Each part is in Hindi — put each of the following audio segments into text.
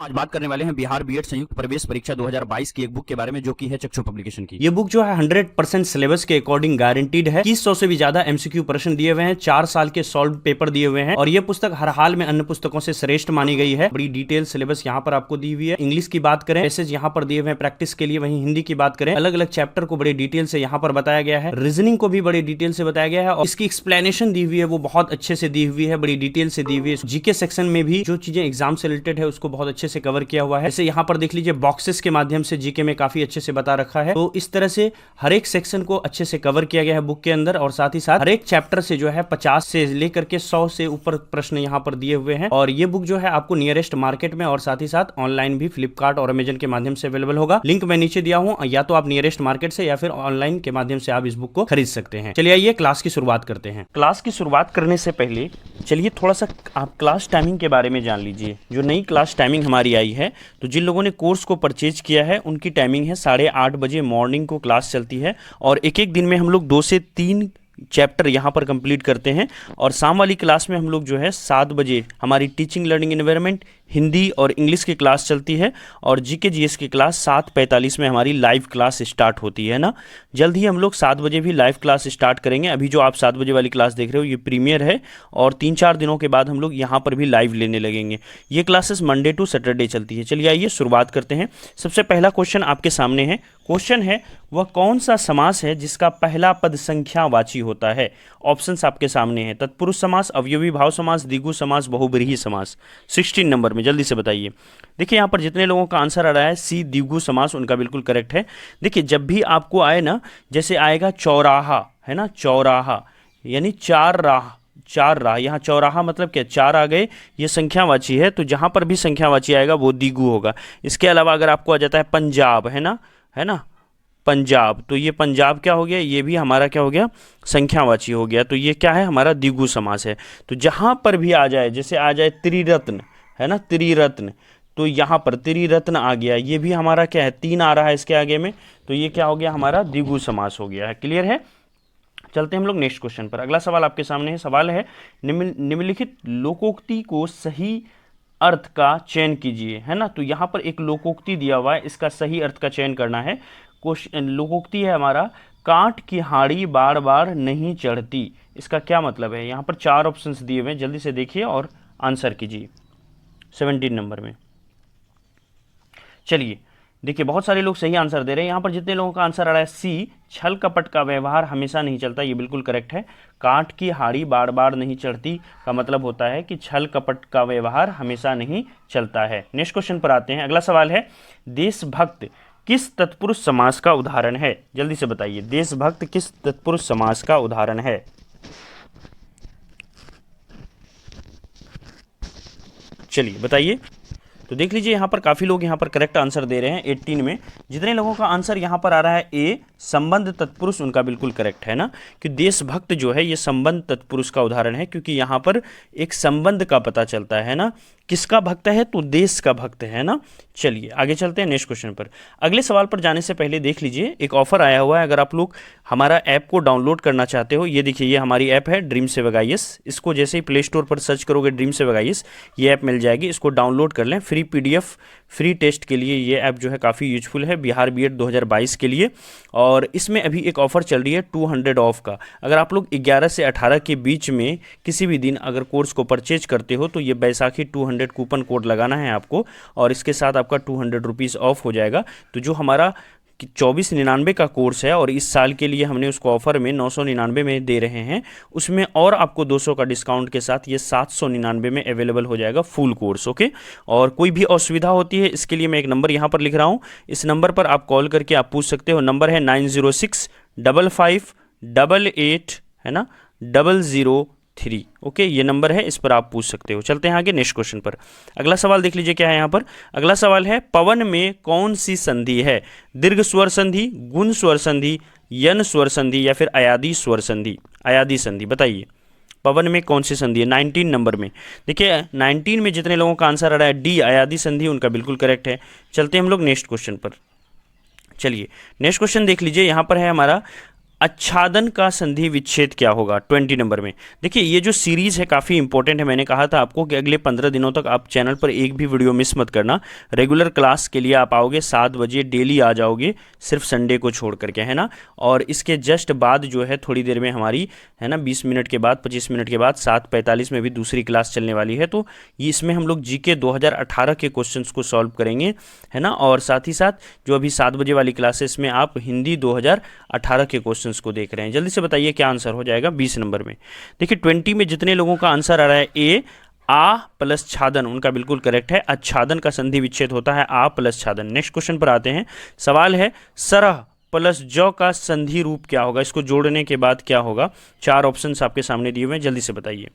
आज बात करने वाले हैं बिहार बीएड संयुक्त प्रवेश परीक्षा 2022 की एक बुक के बारे में जो कि है चक्षु पब्लिकेशन की। ये बुक जो है 100% सिलेबस के अकॉर्डिंग गारंटीड है। 2100 से भी ज्यादा एमसीक्यू प्रश्न दिए हुए हैं, 4 साल के सॉल्व पेपर दिए हुए हैं और ये पुस्तक हर हाल में अन्य पुस्तकों से श्रेष्ठ मानी गई है। बड़ी डिटेल सिलेबस यहाँ पर आपको दी हुई है। इंग्लिश की बात करें, पैसेज यहाँ पर दिए हुए हैं प्रैक्टिस के लिए। वहीं हिंदी की बात करें, अलग अलग चैप्टर को बड़े डिटेल से यहाँ पर बताया गया है। रीजनिंग को भी बड़े डिटेल से बताया गया है और इसकी एक्सप्लेनेशन दी हुई है वो बहुत अच्छे से दी हुई है, बड़ी डिटेल से दी हुई है। जीके सेक्शन में भी जो चीजें एग्जाम से रिलेटेड है उसको बहुत अच्छे से कवर किया हुआ है। जैसे यहाँ पर देख लीजिए, बॉक्सेस के माध्यम से जीके में काफी अच्छे से बता रखा है। तो इस तरह से हर एक सेक्शन को अच्छे से कवर किया गया है बुक के अंदर और साथ ही साथ हर एक चैप्टर से जो है 50 से लेकर के 100 से ऊपर प्रश्न यहाँ पर दिए हुए हैं। और ये बुक जो है आपको नियरेस्ट मार्केट में और साथ ही साथ ऑनलाइन भी फ्लिपकार्ट और अमेजन के माध्यम से अवेलेबल होगा। लिंक मैं नीचे दिया हूँ, या तो आप नियरेस्ट मार्केट से या फिर ऑनलाइन के माध्यम से आप इस बुक को खरीद सकते हैं। चलिए आइए क्लास की शुरुआत करते हैं। क्लास की शुरुआत करने से पहले चलिए थोड़ा सा आप क्लास टाइमिंग के बारे में जान लीजिए। जो नई क्लास टाइमिंग हमारी आई है, तो जिन लोगों ने कोर्स को परचेज किया है उनकी टाइमिंग है 8:30 बजे मॉर्निंग को क्लास चलती है और एक एक दिन में हम लोग 2 से 3 चैप्टर यहाँ पर कंप्लीट करते हैं। और शाम वाली क्लास में हम लोग जो है 7 बजे हमारी टीचिंग लर्निंग एनवायरनमेंट, हिंदी और इंग्लिश की क्लास चलती है और जीके जीएस की क्लास 7:45 में हमारी लाइव क्लास स्टार्ट होती है ना। जल्द ही हम लोग 7 बजे भी लाइव क्लास स्टार्ट करेंगे। अभी जो आप 7 बजे वाली क्लास देख रहे हो ये प्रीमियर है और 3-4 दिनों के बाद हम लोग यहाँ पर भी लाइव लेने लगेंगे। ये क्लासेस मंडे टू सैटरडे चलती है। चलिए आइए शुरुआत करते हैं। सबसे पहला क्वेश्चन आपके सामने है। क्वेश्चन है, वह कौन सा समास है जिसका पहला पद संख्यावाची होता है? ऑप्शंस आपके सामने हैं। तत्पुरुष समास, अवयवी भाव समास, द्विगु समास, बहुब्रीहि समास। 16 नंबर में जल्दी से बताइए। देखिए यहाँ पर जितने लोगों का आंसर आ रहा है सी द्विगु समास, उनका बिल्कुल करेक्ट है। देखिए जब भी आपको आए ना, जैसे आएगा चौराहा, है ना, चौराहा यानी 4 राह, यहाँ चौराहा मतलब क्या, 4 आ गए, ये संख्यावाची है, तो जहाँ पर भी संख्यावाची आएगा वो द्विगु होगा। इसके अलावा अगर आपको आ जाता है पंजाब, है ना पंजाब, तो ये पंजाब क्या हो गया, ये भी हमारा क्या हो गया, संख्यावाची हो गया, तो ये क्या है, हमारा द्विगु समास है। तो जहाँ पर भी आ जाए, जैसे आ जाए त्रिरत्न, है ना, त्रिरत्न, तो यहाँ पर त्रिरत्न आ गया, ये भी हमारा क्या है, 3 आ रहा है इसके आगे में, तो ये क्या हो गया, हमारा द्विगु समास हो गया है। क्लियर है? चलते हैं हम लोग नेक्स्ट क्वेश्चन पर। अगला सवाल आपके सामने है। सवाल है, निम्नलिखित लोकोक्ति को सही अर्थ का चयन कीजिए, है ना। तो यहाँ पर एक लोकोक्ति दिया हुआ है, इसका सही अर्थ का चयन करना है। लोकोक्ति है हमारा, कांट की हाड़ी बार बार नहीं चढ़ती। इसका क्या मतलब है? यहाँ पर 4 ऑप्शंस दिए हुए हैं, जल्दी से देखिए और आंसर कीजिए 17 नंबर में। चलिए देखिए, बहुत सारे लोग सही आंसर दे रहे हैं। यहाँ पर जितने लोगों का आंसर आ रहा है सी, छल कपट का व्यवहार हमेशा नहीं चलता, ये बिल्कुल करेक्ट है। कांट की हाड़ी बार बार नहीं चढ़ती का मतलब होता है कि छल कपट का व्यवहार हमेशा नहीं चलता है। नेक्स्ट क्वेश्चन पर आते हैं। अगला सवाल है, देशभक्त किस तत्पुरुष समास का उदाहरण है? जल्दी से बताइए, देशभक्त किस तत्पुरुष समास का उदाहरण है? चलिए बताइए। तो देख लीजिए, यहाँ पर काफ़ी लोग यहाँ पर करेक्ट आंसर दे रहे हैं। 18 में जितने लोगों का आंसर यहाँ पर आ रहा है ए, संबंध तत्पुरुष, उनका बिल्कुल करेक्ट है ना, कि देशभक्त जो है ये संबंध तत्पुरुष का उदाहरण है, क्योंकि यहाँ पर एक संबंध का पता चलता है ना। किसका भक्त है? तो देश का भक्त है ना। चलिए आगे चलते हैं नेक्स्ट क्वेश्चन पर। अगले सवाल पर जाने से पहले देख लीजिए, एक ऑफर आया हुआ है। अगर आप लोग हमारा ऐप को डाउनलोड करना चाहते हो, ये देखिए, ये हमारी ऐप है ड्रीम सेवक IAS। इसको जैसे ही प्ले स्टोर पर सर्च करोगे ड्रीम सेवक IAS, ये ऐप मिल जाएगी। इसको डाउनलोड कर लें, फ्री PDF, फ्री टेस्ट के लिए ये ऐप जो है काफ़ी यूजफुल है बिहार बीएड 2022 के लिए। और इसमें अभी एक ऑफर चल रही है 200 ऑफ का। अगर आप लोग 11 से 18 के बीच में किसी भी दिन अगर कोर्स को परचेज करते हो, तो ये बैसाखी 200 कूपन कोड लगाना है आपको और इसके साथ आपका 200 रुपीज़ ऑफ हो जाएगा। तो जो हमारा 2499 का कोर्स है और इस साल के लिए हमने उसको ऑफर में 999 में दे रहे हैं, उसमें और आपको 200 का डिस्काउंट के साथ ये 799 में अवेलेबल हो जाएगा फुल कोर्स। ओके, और कोई भी असुविधा होती है इसके लिए मैं एक नंबर यहाँ पर लिख रहा हूँ, इस नंबर पर आप कॉल करके आप पूछ सकते हो। नंबर है 90655888, है ना, 003। ओके, ये नंबर है, इस पर आप पूछ सकते हो। चलते हैं आगे नेक्स्ट क्वेश्चन पर। अगला सवाल देख लीजिए क्या है यहाँ पर। अगला सवाल है, पवन में कौन सी संधि है? दीर्घ स्वर संधि, गुण स्वर संधि, यन स्वर संधि या फिर अयादी स्वर संधि? अयादी संधि बताइए, पवन में कौन सी संधि है? 19 नंबर में। देखिए 19 में जितने लोगों का आंसर आ रहा है डी, अयादी संधि, उनका बिल्कुल करेक्ट है। चलते हैं हम लोग नेक्स्ट क्वेश्चन पर। चलिए नेक्स्ट क्वेश्चन देख लीजिए, यहाँ पर है हमारा, आच्छादन का संधि विच्छेद क्या होगा 20 नंबर में। देखिए ये जो सीरीज है काफ़ी इंपॉर्टेंट है। मैंने कहा था आपको कि अगले 15 दिनों तक आप चैनल पर एक भी वीडियो मिस मत करना। रेगुलर क्लास के लिए आप आओगे 7 बजे डेली आ जाओगे, सिर्फ संडे को छोड़ करके, है ना। और इसके जस्ट बाद जो है थोड़ी देर में हमारी, है ना, 20 मिनट के बाद 25 मिनट के बाद 7:45 में भी दूसरी क्लास चलने वाली है। तो ये इसमें हम लोग जीके 2018 के क्वेश्चंस को सॉल्व करेंगे, है ना। और साथ ही साथ जो अभी 7 बजे वाली क्लास है इसमें आप हिंदी 2018 के क्वेश्चन को देख रहे हैं। जल्दी से बताइए क्या आंसर हो जाएगा 20 नंबर में। देखिए 20 में जितने लोगों का आंसर आ रहा है ए, आ प्लस छादन, उनका बिल्कुल करेक्ट है। आच्छादन का संधि विच्छेद होता है आ प्लस छादन। नेक्स्ट क्वेश्चन पर आते हैं। सवाल है सरह प्लस जौ का संधि रूप क्या होगा, इसको जोड़ने के बाद क्या होगा। 4 ऑप्शंस आपके सामने दिए हुए हैं, जल्दी से बताइए।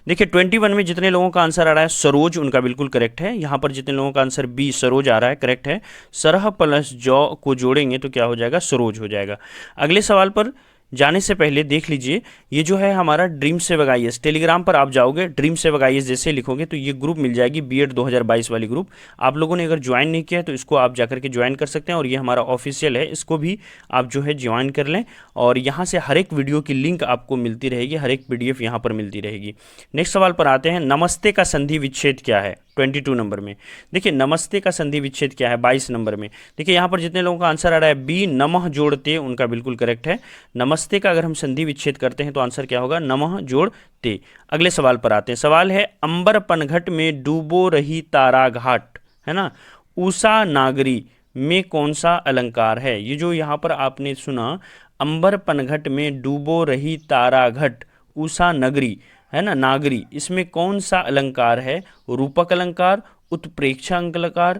देखिए 21 में जितने लोगों का आंसर आ रहा है सरोज, उनका बिल्कुल करेक्ट है। यहाँ पर जितने लोगों का आंसर बी सरोज आ रहा है, करेक्ट है। सरह प्लस जौ को जोड़ेंगे तो क्या हो जाएगा, सरोज हो जाएगा। अगले सवाल पर जाने से पहले देख लीजिए, ये जो है हमारा ड्रीम सेवक आईएएस, टेलीग्राम पर आप जाओगे ड्रीम सेवक आईएएस जैसे लिखोगे तो ये ग्रुप मिल जाएगी बीएड 2022 वाली ग्रुप। आप लोगों ने अगर ज्वाइन नहीं किया है तो इसको आप जाकर के ज्वाइन कर सकते हैं और ये हमारा ऑफिशियल है, इसको भी आप जो है ज्वाइन कर लें। और यहाँ से हर एक वीडियो की लिंक आपको मिलती रहेगी, हर एक पीडीएफ यहाँ पर मिलती रहेगी। नेक्स्ट सवाल पर आते हैं। नमस्ते का संधि विच्छेद क्या है 22 नंबर में। देखिए नमस्ते का संधि विच्छेद क्या है 22 नंबर में। देखिए यहाँ पर जितने लोगों का आंसर आ रहा है बी नमः जोड़ते, उनका बिल्कुल करेक्ट है। नमस्ते का अगर हम संधि विच्छेद करते हैं तो आंसर क्या होगा, नमः जोड़ ते। अगले सवाल पर आते हैं। सवाल है अंबर पनघट में डूबो रही तारा घाट, है ना, उषा नागरी में कौन सा अलंकार है। ये जो यहाँ पर आपने सुना अंबर पनघट में डूबो रही तारा घट उषा नगरी, है ना, नागरी, इसमें कौन सा अलंकार है। रूपक अलंकार, उत्प्रेक्षा अलंकार,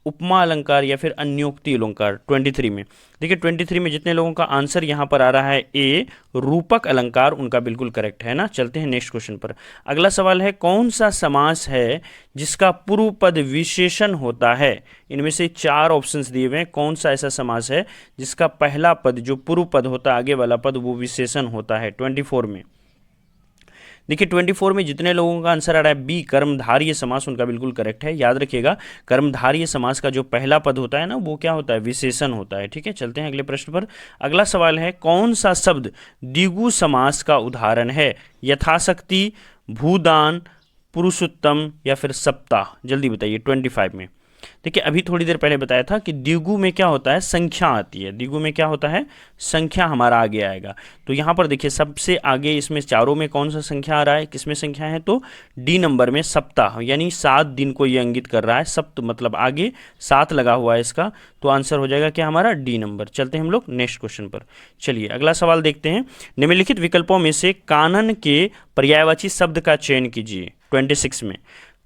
उपमा अलंकार या फिर अन्योक्ति अलंकार 23 में। देखिए 23 में जितने लोगों का आंसर यहाँ पर आ रहा है ए रूपक अलंकार, उनका बिल्कुल करेक्ट है ना। चलते हैं नेक्स्ट क्वेश्चन पर। अगला सवाल है कौन सा समास है जिसका पूर्व पद विशेषण होता है। इनमें से 4 ऑप्शंस दिए हुए हैं, कौन सा ऐसा समास है जिसका पहला पद जो पूर्व पद होता है, आगे वाला पद, वो विशेषण होता है 24 में। देखिए 24 में जितने लोगों का आंसर आ रहा है बी कर्मधारय समास, उनका बिल्कुल करेक्ट है। याद रखिएगा कर्मधारय समास का जो पहला पद होता है ना वो क्या होता है, विशेषण होता है। ठीक है, चलते हैं अगले प्रश्न पर। अगला सवाल है कौन सा शब्द द्विगु समास का उदाहरण है। यथाशक्ति, भूदान, पुरुषोत्तम या फिर सप्ताह, जल्दी बताइए 25 में। देखिए अभी थोड़ी देर पहले बताया था कि द्विगु में क्या होता है, संख्या आती है। द्विगु में क्या होता है, संख्या हमारा आगे आएगा। तो यहाँ पर देखिए सबसे आगे इसमें चारों में कौन सा संख्या आ रहा है, किसमें संख्या है, तो डी नंबर में सप्ताह, यानी 7 दिन को ये इंगित कर रहा है। सप्त मतलब आगे 7 लगा हुआ है इसका, तो आंसर हो जाएगा क्या हमारा डी नंबर। चलते हैं हम लोग नेक्स्ट क्वेश्चन पर। चलिए अगला सवाल देखते हैं। निम्नलिखित विकल्पों में से कानन के पर्यायवाची शब्द का चयन कीजिए 26 में।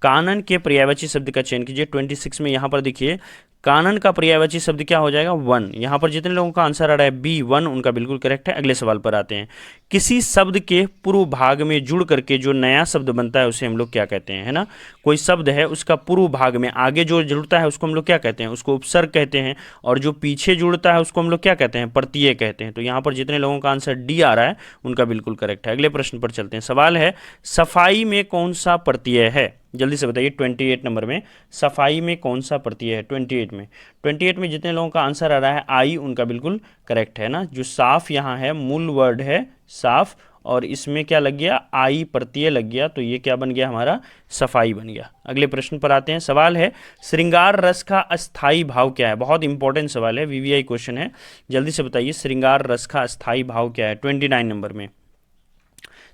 कानन के पर्यायवाची शब्द का चयन कीजिए 26 में। यहाँ पर देखिए कानन का पर्यायवाची शब्द क्या हो जाएगा, वन। यहाँ पर जितने लोगों का आंसर आ रहा है बी वन, उनका बिल्कुल करेक्ट है। अगले सवाल पर आते हैं। किसी शब्द के पूर्व भाग में जुड़ करके जो नया शब्द बनता है उसे हम लोग क्या कहते हैं, है ना। कोई शब्द है उसका पूर्व भाग में आगे जो जुड़ता है उसको हम लोग क्या कहते हैं, उसको उपसर्ग कहते हैं। और जो पीछे जुड़ता है उसको हम लोग क्या कहते हैं, प्रत्यय कहते हैं। तो यहाँ पर जितने लोगों का आंसर डी आ रहा है उनका बिल्कुल करेक्ट है। अगले प्रश्न पर चलते हैं। सवाल है सफाई में कौन सा प्रत्यय है, जल्दी से बताइए 28 नंबर में। सफाई में कौन सा प्रत्यय है 28 में। 28 में जितने लोगों का आंसर आ रहा है आई, उनका बिल्कुल करेक्ट है ना। जो साफ यहाँ है मूल वर्ड है साफ, और इसमें क्या लग गया, आई प्रत्यय लग गया, तो ये क्या बन गया हमारा, सफाई बन गया। अगले प्रश्न पर आते हैं। सवाल है श्रृंगार रस का अस्थाई भाव क्या है। बहुत इंपॉर्टेंट सवाल है, वीवीआई क्वेश्चन है। जल्दी से बताइए श्रृंगार रस का अस्थाई भाव क्या है 29 नंबर में।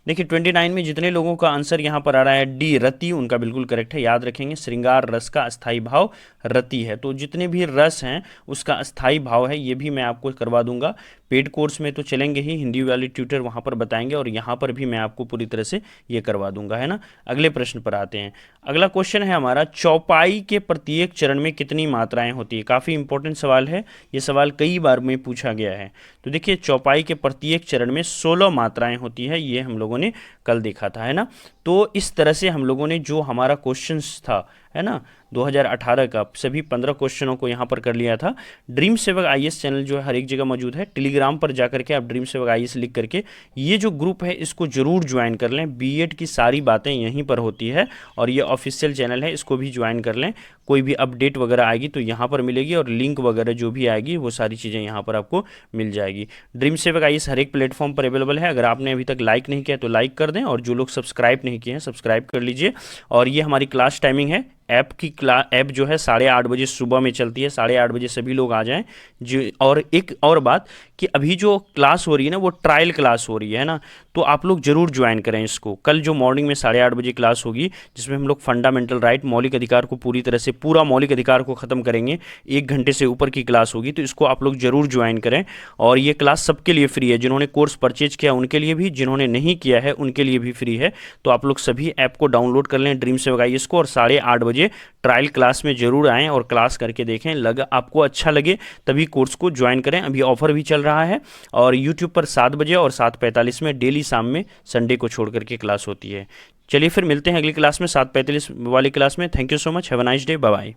देखिए 29 में जितने लोगों का आंसर यहाँ पर आ रहा है डी रति, उनका बिल्कुल करेक्ट है। याद रखेंगे श्रृंगार रस का अस्थाई भाव रति है। तो जितने भी रस हैं उसका अस्थाई भाव है, ये भी मैं आपको करवा दूंगा। पेड कोर्स में तो चलेंगे ही, हिंदी वाली ट्यूटर वहाँ पर बताएंगे, और यहाँ पर भी मैं आपको पूरी तरह से ये करवा दूंगा, है ना। अगले प्रश्न पर आते हैं। अगला क्वेश्चन है हमारा चौपाई के प्रत्येक चरण में कितनी मात्राएं होती है। काफ़ी इंपॉर्टेंट सवाल है, ये सवाल कई बार में पूछा गया है। तो देखिए चौपाई के प्रत्येक चरण में 16 मात्राएं होती है, ये हम लोगों ने कल देखा था, है ना। तो इस तरह से हम लोगों ने जो हमारा क्वेश्चंस था, है ना, 2018 का सभी 15 क्वेश्चनों को यहाँ पर कर लिया था। ड्रीम सेवक आईएएस चैनल जो है हर एक जगह मौजूद है। टेलीग्राम पर जाकर के आप ड्रीम सेवक आईएएस लिख करके ये जो ग्रुप है इसको जरूर ज्वाइन कर लें। बीएड की सारी बातें यहीं पर होती है और ये ऑफिशियल चैनल है, इसको भी ज्वाइन कर लें। कोई भी अपडेट वगैरह आएगी तो यहाँ पर मिलेगी और लिंक वगैरह जो भी आएगी वो सारी चीज़ें यहाँ पर आपको मिल जाएगी। ड्रीम सेवक आईएएस हर एक प्लेटफॉर्म पर अवेलेबल है। अगर आपने अभी तक लाइक नहीं किया तो लाइक कर दें और जो लोग सब्सक्राइब नहीं किए हैं सब्सक्राइब कर लीजिए। और ये हमारी क्लास टाइमिंग है। ऐप जो है 8:30 बजे सुबह में चलती है। 8:30 बजे सभी लोग आ जाएं। जो और एक और बात कि अभी जो क्लास हो रही है ना वो ट्रायल क्लास हो रही है ना, तो आप लोग जरूर ज्वाइन करें इसको। कल जो मॉर्निंग में 8:30 बजे क्लास होगी जिसमें हम लोग फंडामेंटल राइट मौलिक अधिकार को पूरी तरह से पूरा मौलिक अधिकार को ख़त्म करेंगे। 1 घंटे से ऊपर की क्लास होगी तो इसको आप लोग जरूर ज्वाइन करें। और ये क्लास सबके लिए फ्री है, जिन्होंने कोर्स परचेज किया उनके लिए भी, जिन्होंने नहीं किया है उनके लिए भी फ्री है। तो आप लोग सभी ऐप को डाउनलोड कर लें ड्रीम सेवक आईएएस को और 8:30 बजे ट्रायल क्लास में जरूर आएँ और क्लास करके देखें। आपको अच्छा लगे तभी कोर्स को ज्वाइन करें। अभी ऑफर भी चल रहा है और यूट्यूब पर 7 बजे और 7:45 में डेली शाम में संडे को छोड़ करके क्लास होती है। चलिए फिर मिलते हैं अगली क्लास में 7:45 वाली क्लास में। Thank you so much. Have a nice day. Bye bye.